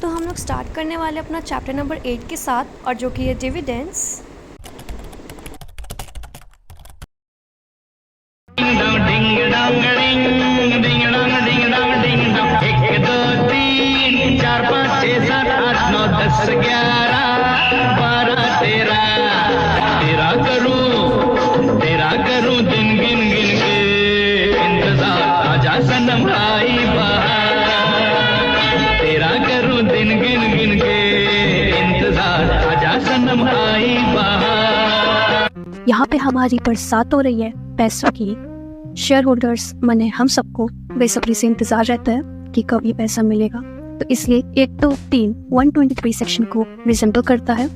तो हम लोग स्टार्ट करने वाले अपना चैप्टर नंबर 8 के साथ, और जो कि है डिविडेंड्स। यहाँ पे हमारी बरसात हो रही है पैसों की। शेयर होल्डर्स माने हम सबको बेसब्री से इंतजार रहता है कि कब ये पैसा मिलेगा, तो इसलिए 1 to 3 123 सेक्शन को रिजेंबल करता है।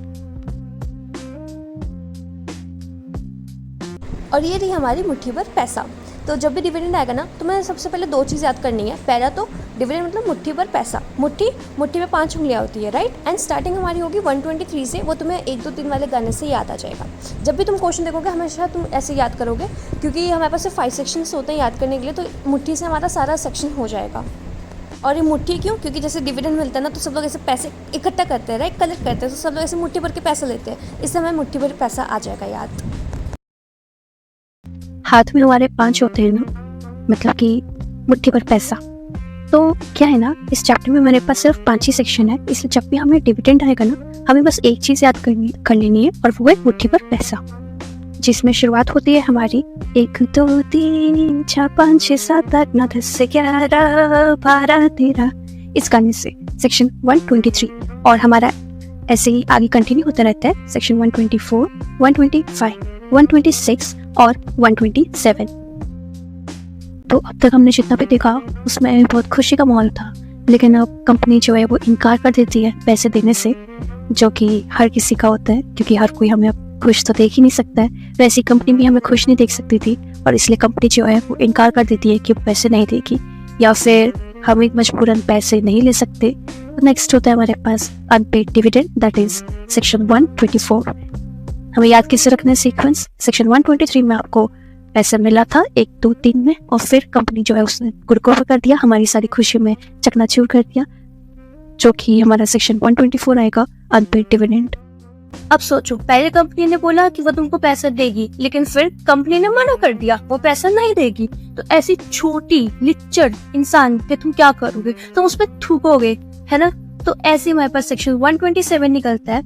और ये रही हमारी मुट्ठी भर पैसा। तो जब भी डिविडेंड आएगा ना, तो मैं सबसे पहले 2 चीज़ याद करनी है। पहला तो डिविडेंड मतलब मुट्ठी भर पैसा। मुट्ठी में 5 उंगलियाँ होती है, राइट। एंड स्टार्टिंग हमारी होगी 123 से। वो तुम्हें 1 2 3 वाले गाने से याद आ जाएगा। जब भी तुम क्वेश्चन देखोगे हमेशा तुम ऐसे याद करोगे, क्योंकि हमारे पास सिर्फ 5 सेक्शंस होते हैं याद करने के लिए। तो मुट्ठी से हमारा सारा सेक्शन हो जाएगा। और ये मुट्ठी क्यों? क्योंकि जैसे डिविडेंड मिलता है ना, तो सब लोग ऐसे पैसे इकट्ठा करते हैं, राइट, कलेक्ट करते हैं। तो सब लोग ऐसे मुट्ठी भर के पैसे लेते हैं, इससे हमें मुट्ठी भर पैसा आ जाएगा याद। हाथ में हमारे 5 होते हैं ना, मतलब कि मुट्ठी भर पैसा। तो क्या है ना, इस चैप्टर में मेरे पास सिर्फ 5 ही सेक्शन है, इसलिए जब भी हमें डिविडेंड आएगा ना, हमें बस एक चीज़ याद कर लेनी है, और वो है मुट्ठी भर पैसा, जिसमें शुरुआत होती है हमारी 1 2 3 4 5 6 7 8 9 10 11 12 13 इस गाने से, सेक्शन 123। और हमारा ऐसे ही आगे कंटिन्यू होता रहता है, सेक्शन 124 125 126 और 127। तो अब तक हमने जितना भी देखा उसमें बहुत खुशी का माहौल था, लेकिन अब कंपनी जो है वो इनकार कर देती है पैसे देने से, जो कि हर किसी का होता है, क्योंकि हर कोई हमें अब खुश तो देख ही नहीं सकता है। वैसी कंपनी भी हमें खुश नहीं देख सकती थी, और इसलिए कंपनी जो है वो इनकार कर देती है कि वो पैसे नहीं देगी, या फिर हम एक मजबूरन पैसे नहीं ले सकते। तो नेक्स्ट होता है हमारे पास unpaid dividend, that is section 124। हमें याद कैसे रखना है सीक्वेंस? सेक्शन 123 में आपको पैसा मिला था 1 2 3 में, और फिर कंपनी जो है उसने गुड़गोबर कर दिया, हमारी सारी खुशी में चकनाचूर कर दिया, जो कि हमारा सेक्शन 124 आएगा, अनपेड डिविडेंड। अब सोचो, पहले कंपनी ने बोला कि वो तुमको पैसा देगी, लेकिन फिर कंपनी ने मना कर दिया, वो पैसा नहीं देगी। तो ऐसी छोटी लिच्चड़ इंसान पे तुम क्या करोगे? तुम उस पर थूकोगे, है ना? तो ऐसे हमारे पास सेक्शन 127 निकलता है।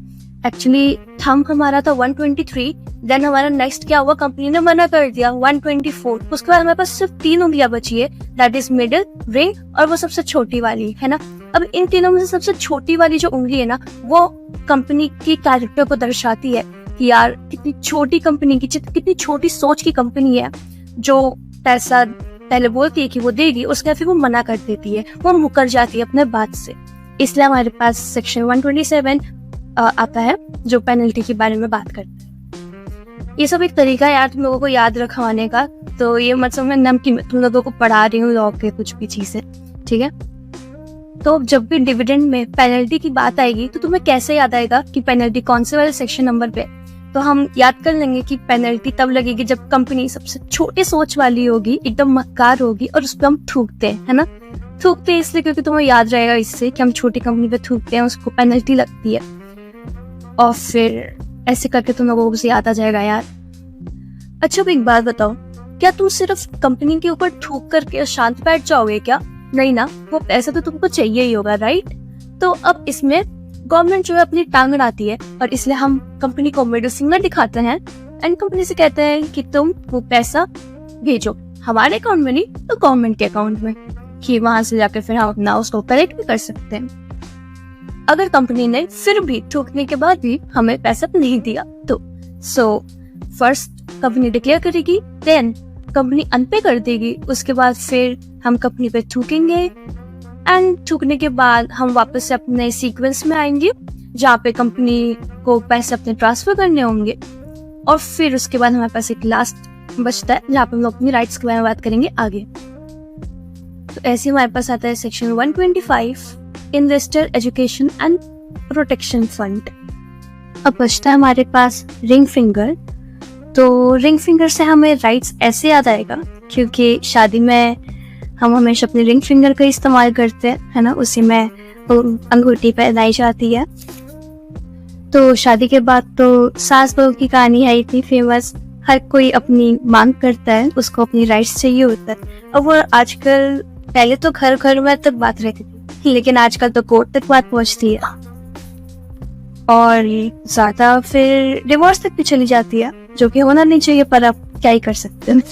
एक्चुअली थंब हमारा था 123, देन हमारा नेक्स्ट क्या हुआ, कंपनी ने मना कर दिया 124। उसके बाद हमारे पास सिर्फ 3 उंगलियां बची है, दैट इज मिडिल, रिंग और वो सबसे छोटी वाली, है ना। अब इन तीनों में से सबसे छोटी वाली जो उंगली है ना, वो कंपनी की कैरेक्टर को दर्शाती है कि यार कितनी छोटी कंपनी की, कितनी छोटी सोच की कंपनी है, जो पैसा पहले बोलती है कि वो देगी, उसके बाद फिर वो मना कर देती है, वो मुकर जाती है अपने बात से। इसलिए हमारे पास सेक्शन 127 आता है, जो पेनल्टी के बारे में बात करता है। ये सब एक तरीका है यार तुम लोगों को याद रखवाने का, तो ये मत समझ नम कि मैं तुम लोगों को पढ़ा रही हूँ लॉ के कुछ भी चीजें, ठीक है। तो जब भी डिविडेंड में पेनल्टी की बात आएगी, तो तुम्हें कैसे याद आएगा कि पेनल्टी कौन से वाले सेक्शन नंबर पे? तो हम याद कर लेंगे कि पेनल्टी तब लगेगी जब कंपनी सबसे छोटे सोच वाली होगी, एकदम मक्कार होगी, और उस पर हम थूकते हैं, है ना। थूकते हैं इसलिए क्योंकि तुम्हें याद रहेगा इससे कि हम छोटी कंपनी पे थूकते हैं, उसको पेनल्टी लगती है, और फिर ऐसे करके तुम लोगों को याद आ जाएगा यार। अच्छा, अब एक बात बताओ, क्या तुम सिर्फ कंपनी के ऊपर थूक करके शांत बैठ जाओगे क्या? नहीं ना, वो पैसा तो तुमको चाहिए ही होगा, राइट। तो अब इसमें गवर्नमेंट जो है अपनी टांग अड़ाती है, और इसलिए हम कंपनी को मिडिल फिंगर दिखाते हैं एंड कंपनी से कहते हैं कि तुम वो पैसा भेजो, हमारे अकाउंट में नहीं तो गवर्नमेंट के अकाउंट में, कि वहां से जाकर फिर हम अपना उसको कलेक्ट भी कर सकते हैं। अगर कंपनी ने फिर भी ठोकने के बाद भी हमें पैसा नहीं दिया, तो फर्स्ट कंपनी डिक्लेयर करेगी, देन कंपनी अनपे कर देगी, उसके बाद फिर हम कंपनी पे थूकेंगे, एंड थूकने के बाद हम वापस से अपने सीक्वेंस में आएंगे, जहाँ पे कंपनी को पैसे अपने ट्रांसफर करने होंगे, और फिर उसके बाद हमारे पास एक लास्ट बचता है, जहाँ पे हम लोग अपनी राइट्स के बारे में बात करेंगे आगे। तो ऐसे हमारे पास आता है section 125, investor education and protection fund. अब बचता है हमारे पास रिंग फिंगर। तो रिंग फिंगर से हमें राइट्स ऐसे याद आएगा, क्योंकि शादी में हम हमेशा अपने रिंग फिंगर का इस्तेमाल करते हैं, है ना। उसी में अंगूठी पहनाई जाती है। तो शादी के बाद तो सास बहू की कहानी आई थी फेमस, हर कोई अपनी मांग करता है, उसको अपनी राइट्स चाहिए होता है। अब वो आजकल, पहले तो घर घर में तक बात रहती थी, लेकिन आजकल तो कोर्ट तक बात पहुंचती है और ज्यादा फिर डिवोर्स तक भी चली जाती है, जो कि होना नहीं चाहिए, पर अब क्या ही कर सकते हैं।